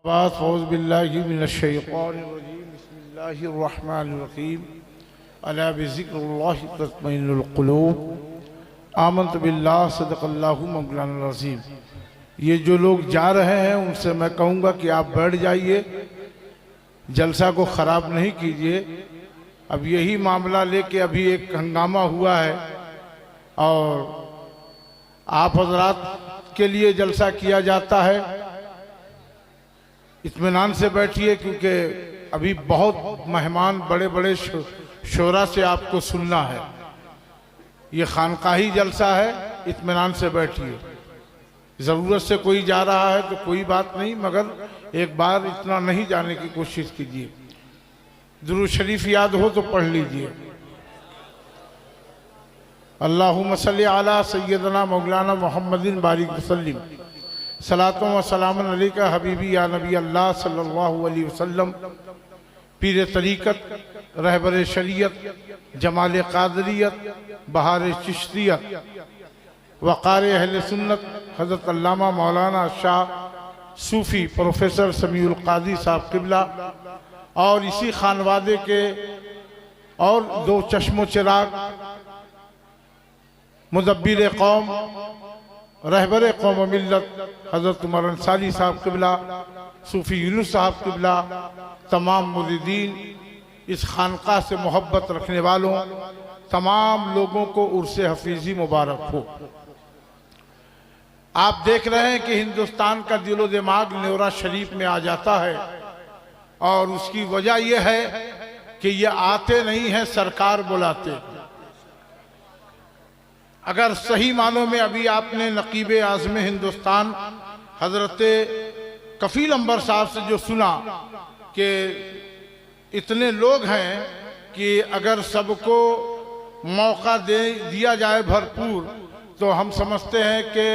बिस्मिल्लाहिर्रहमानिर्रहीम अला बिज़िक्रिल्लाहि तत्मइन्नुल क़ुलूब आमनतु बिल्लाहि सदक़ल्लाहु मौलाना अज़ीम। ये जो लोग जा रहे हैं उनसे मैं कहूँगा कि आप बैठ जाइए, जलसा को ख़राब नहीं कीजिए। अब यही मामला लेके अभी एक हंगामा हुआ है और आप हजरात के लिए जलसा किया जाता है। इत्मीनान से बैठिए क्योंकि अभी बहुत मेहमान बड़े बड़े शोरा से आपको सुनना है। ये खानकाही जलसा है, इत्मीनान से बैठिए। ज़रूरत से कोई जा रहा है तो कोई बात नहीं, मगर एक बार इतना नहीं जाने की कोशिश कीजिए। दुरूद शरीफ याद हो तो पढ़ लीजिए। अल्लाहुम्मा सल्ली अला सय्यदना मौलाना मुहम्मदिन बारिक वसल्लिम सलातो व सलामन अलैका हबीबी या नबी अल्लाह सल्लल्लाहु अलैहि वसल्लम। पीर तरीक़त, रहबर शरीयत, जमाल क़ादरियत, बहार चिश्तियत, वक़ार अहले सुन्नत हज़रत अल्लामा मौलाना शाह सूफ़ी प्रोफेसर समीउल क़ादी साहब क़िबला और इसी खानवादे के और दो चश्मो चिराग मुदब्बिर कौम रहबर कौम मिल्लत हज़रत उमर अंसारी साहब क़िबला, सूफ़ी यूनुस साहब क़िबला, तमाम मुरीदीन, इस खानका से मोहब्बत रखने वालों तमाम लोगों को उर्स हफीज़ी मुबारक हो। आप देख रहे हैं कि हिंदुस्तान का दिलो दिमाग न्योरा शरीफ में आ जाता है और उसकी वजह यह है कि ये आते नहीं हैं, सरकार बुलाते। अगर सही मानों में अभी आपने नकीब आज़म हिंदुस्तान हजरत कफ़ील अंबर साहब से जो सुना कि इतने लोग हैं कि अगर सबको मौका दिया जाए भरपूर तो हम समझते हैं कि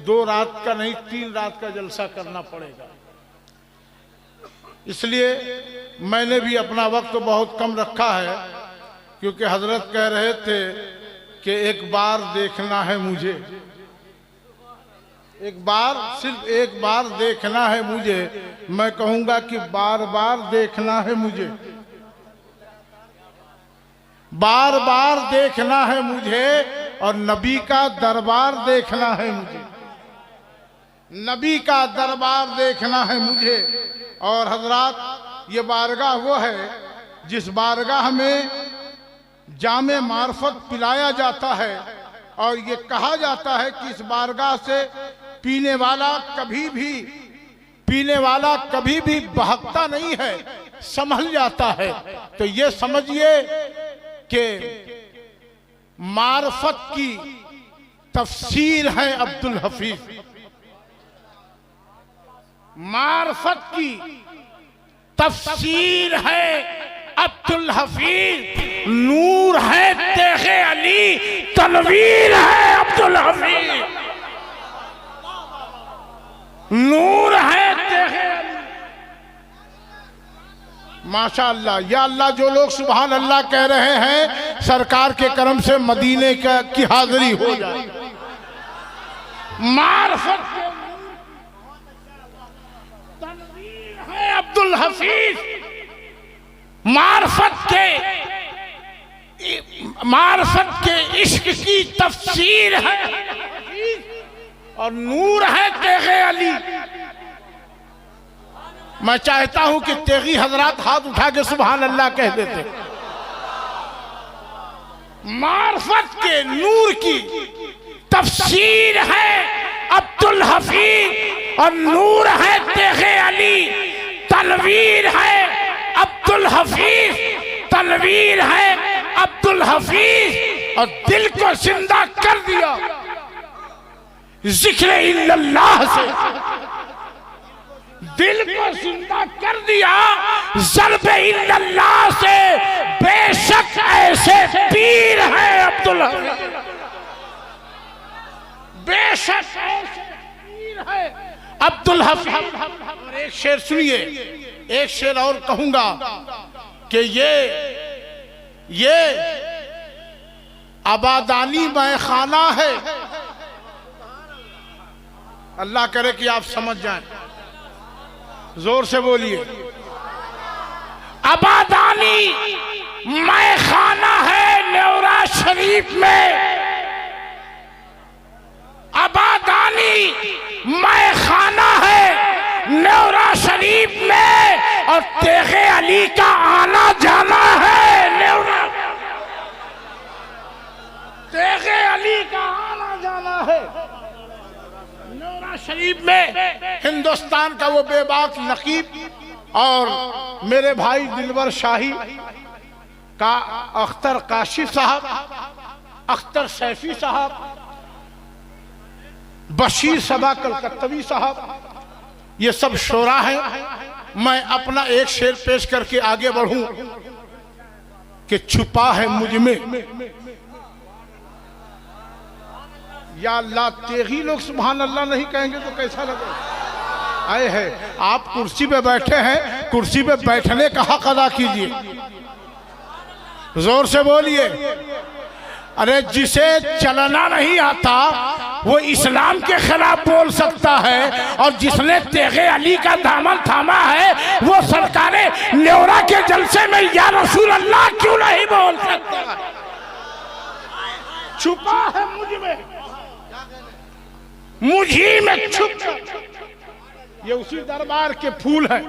2 रात का नहीं 3 रात का जलसा करना पड़ेगा। इसलिए मैंने भी अपना वक्त बहुत कम रखा है क्योंकि हजरत कह रहे थे कि एक बार देखना है मुझे, एक बार, सिर्फ एक बार देखना है मुझे। मैं कहूंगा कि बार बार देखना है मुझे, बार बार देखना है मुझे और नबी का दरबार देखना है मुझे, नबी का दरबार देखना है मुझे। और हजरात, ये बारगाह वो है जिस बारगाह में जामे मार्फत पिलाया जाता है और ये कहा जाता है कि इस बारगाह से पीने वाला कभी भी बहकता नहीं है, संभल जाता है। तो ये समझिए कि मार्फत की तफसीर है अब्दुल हफीज, मार्फत की तफसीर है अब्दुल हफीज। नूर है तेग़े अली, तनवीर है अब्दुल हफीज। नूर है तेग़े अली। माशाअल्लाह, या अल्लाह, जो लोग सुभान अल्लाह कह रहे हैं सरकार के करम से मदीने की हाजिरी हो जाए। मार्फत के तनवीर है अब्दुल हफीज। मार्फत के इश्क की तफसीर है और नूर है तेग़े अली। मैं चाहता हूं कि तेगी हजरात हाथ उठा के सुभान अल्लाह कह देते। मार्फत के नूर की तफसीर है अब्दुल हफीज और नूर है तेग़े अली। तनवीर है अब्दुल हफीज, तनवीर है अब्दुल हफीज। और दिल को जिंदा कर दिया जिक्र इल्लल्लाह से, दिल को जिंदा कर दिया ज़र्ब इल्लल्लाह से। बेशक ऐसे पीर है अब्दुल हफीज, बेशक ऐसे पीर है अब्दुल हफीज। और एक शेर सुनिए, एक शेर और कहूंगा कि ये आबादानी मैखाना है। अल्लाह करे कि आप समझ जाएं। जोर से बोलिए। आबादानी मैं खाना है नेवरा शरीफ में, आबादानी मैं खाना है नेवरा शरीफ में, और तेगे अली का आना जाना है नेवरा, तेगे अली का आना जाना है नेवरा शरीफ में। हिंदुस्तान का वो बेबाक नकीब और मेरे भाई दिलवर शाही का अख्तर काशिफ साहब, अख्तर सैफी साहब, बशीर सबा कलकत्तवी साहब, ये सब शोरा हैं। मैं अपना एक शेर पेश करके आगे बढ़ूं कि छुपा है मुझ में। या अल्लाह, तेगी लोग सुभान अल्लाह नहीं कहेंगे तो कैसा लगेगा? आए है, आप कुर्सी पे बैठे हैं, कुर्सी पे बैठने का हक अदा कीजिए। जोर से बोलिए। अरे जिसे चलना नहीं आता वो इस्लाम के खिलाफ बोल सकता है, और जिसने तेगे अली का दामन थामा है वो सरकारे नेवरा के जलसे में या रसूल अल्लाह क्यों नहीं बोल सकता? छुपा है मुझ में, मुझी में छुप। ये उसी दरबार के फूल हैं।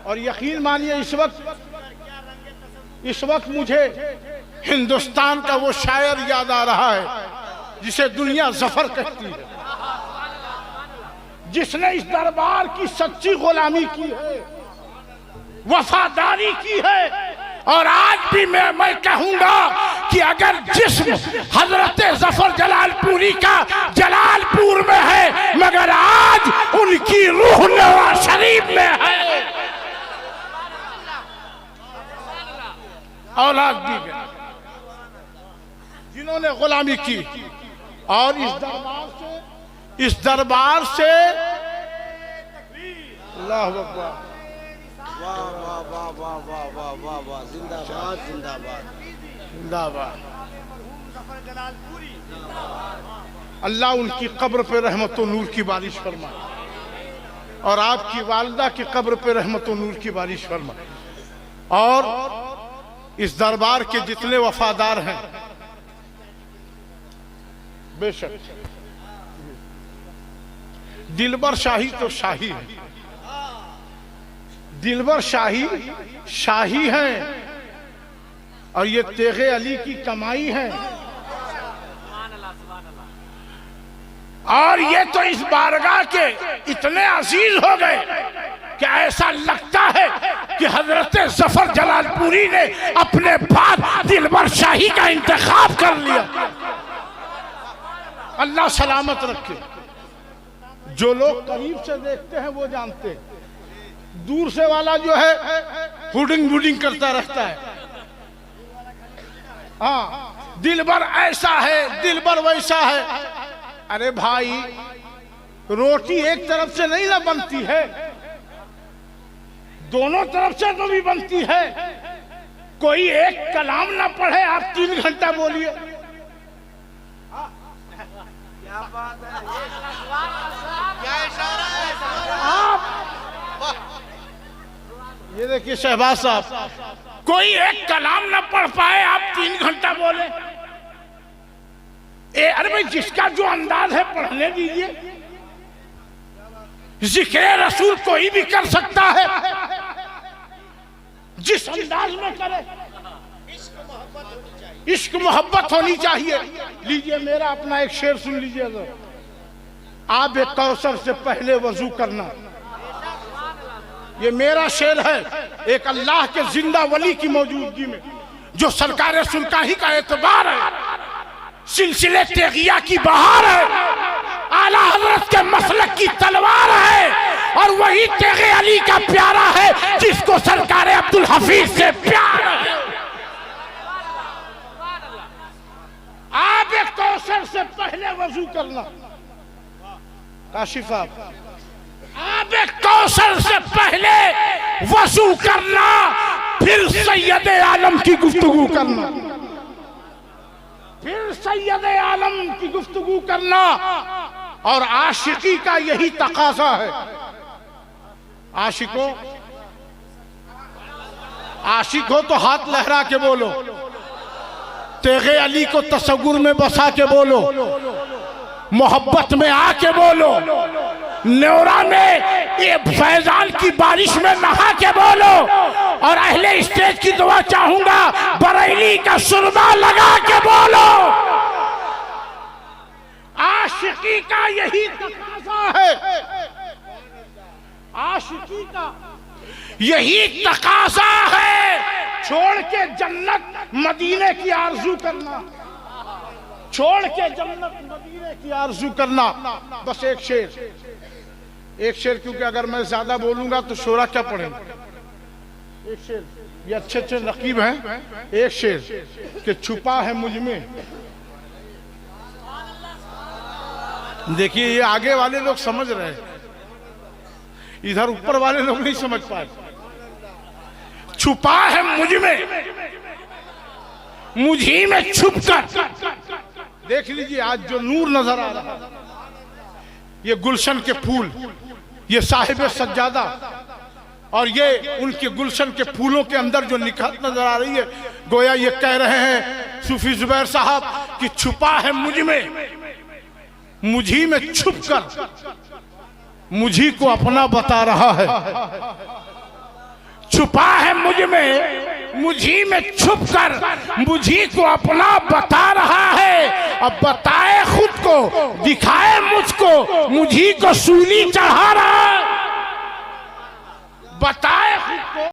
और यकीन मानिए इस वक्त मुझे हिंदुस्तान का वो शायर याद आ रहा है जिसे दुनिया जफर कहती है, जिसने इस दरबार की सच्ची गुलामी की है, वफादारी की है। और आज भी मैं कहूंगा कि अगर जिस्म हजरत जफर जलालपुरी का जलालपुर में है, मगर आज उनकी रूह नेवरा शरीफ में है। औलाद भी है जिन्होंने गुलामी की। और इस दरबार से अल्लाह अकबर, वाह वाह वाह वाह वाह वाह वाह वाह, जिंदाबाद जिंदाबाद जिंदाबाद। अल्लाह उनकी कब्र पे रहमत और नूर की बारिश फरमाए, और आपकी वालिदा की कब्र पे रहमत और नूर की बारिश फरमाए। और इस दरबार के जितने वफादार हैं, बेशक दिलबर शाही तो शाही है, दिलबर शाही शाही हैं, और ये तेगे अली की कमाई है। और ये तो इस बारगाह के इतने अजीज हो गए कि ऐसा लगता है कि हजरत जफर जलालपुरी ने अपने बाद दिलबर शाही का इंतखाब कर लिया। अल्लाह सलामत रखे। जो लोग करीब से देखते हैं वो जानते हैं, दूर से वाला जो है हुडिंग वुडिंग करता रहता है। हाँ, दिलबर ऐसा है, दिलबर वैसा है। अरे भाई, रोटी एक तरफ से नहीं ना बनती है, दोनों तरफ से तो भी बनती है। कोई एक कलाम ना पढ़े, आप 3 घंटा बोलिए। क्या बात है, क्या इशारा है आप ये देखिए शहबाज साहब, कोई एक कलाम ना पढ़ पाए, आप 3 घंटा बोले। अरे भाई, जिसका जो अंदाज है पढ़ने दीजिए। जिक्र रसूल कोई भी कर सकता है, जिस अंदाज में करे। इश्क मोहब्बत होनी चाहिए। लीजिए मेरा अपना एक शेर सुन लीजिएगा। आब कौसर से पहले वजू करना, ये मेरा शेर है, एक अल्लाह के जिंदा वली की मौजूदगी में, जो सरकार सुल्तानी का एतबार है, सिलसिले तेगिया की बहार है, आला हजरत के मसलक की तलवार है, और वही तेगे अली का प्यारा है जिसको सरकार अब्दुल हफीज से प्यार है। आप एक कौसर से पहले वजू करना। काशिफ आप एक कौसर से पहले वजू करना, फिर सैयद आलम की गुफ्तगू करना, फिर सैयद आलम की गुफ्तगू करना। और आशिकी का यही तकाजा है। आशिकों, आशिक हो तो हाथ लहरा के बोलो, तेगे अली को तसव्वुर में बसा के बोलो, मोहब्बत में आके बोलो, न्योरा में ये फैजान की बारिश में नहा के बोलो, और अहले स्टेज की दुआ चाहूंगा बरेली का सुरमा लगा के बोलो। आशिकी का यही तकाजा है, आशिकी का यही तकाजा है। छोड़ के जन्नत मदीने की आरजू करना, छोड़ के जन्नत मदीने की आरजू करना। बस एक शेर, एक शेर, क्योंकि अगर मैं ज्यादा बोलूंगा तो शोरा क्या पड़ेगा। एक शेर, ये अच्छे अच्छे नकीब हैं। एक शेर कि छुपा है मुझ में। देखिए ये आगे वाले लोग समझ रहे हैं, इधर ऊपर वाले लोग नहीं समझ पाए। छुपा है मुझ में, मुझी में छुप कर। देख लीजिए आज जो नूर नजर आ रहा है, ये गुलशन के फूल, ये साहिब सज्जादा, और ये उनके गुलशन के फूलों के अंदर जो निखात नजर आ रही है, गोया ये कह रहे हैं सूफी जुबैर साहब कि छुपा है मुझ में, मुझी में छुप कर मुझी को अपना बता रहा है। छुपा है मुझ में, मुझी में छुप कर मुझी को अपना बता रहा है। अब बताए खुद को, दिखाए मुझको, मुझी को सूली चढ़ा रहा है। बताए खुद को।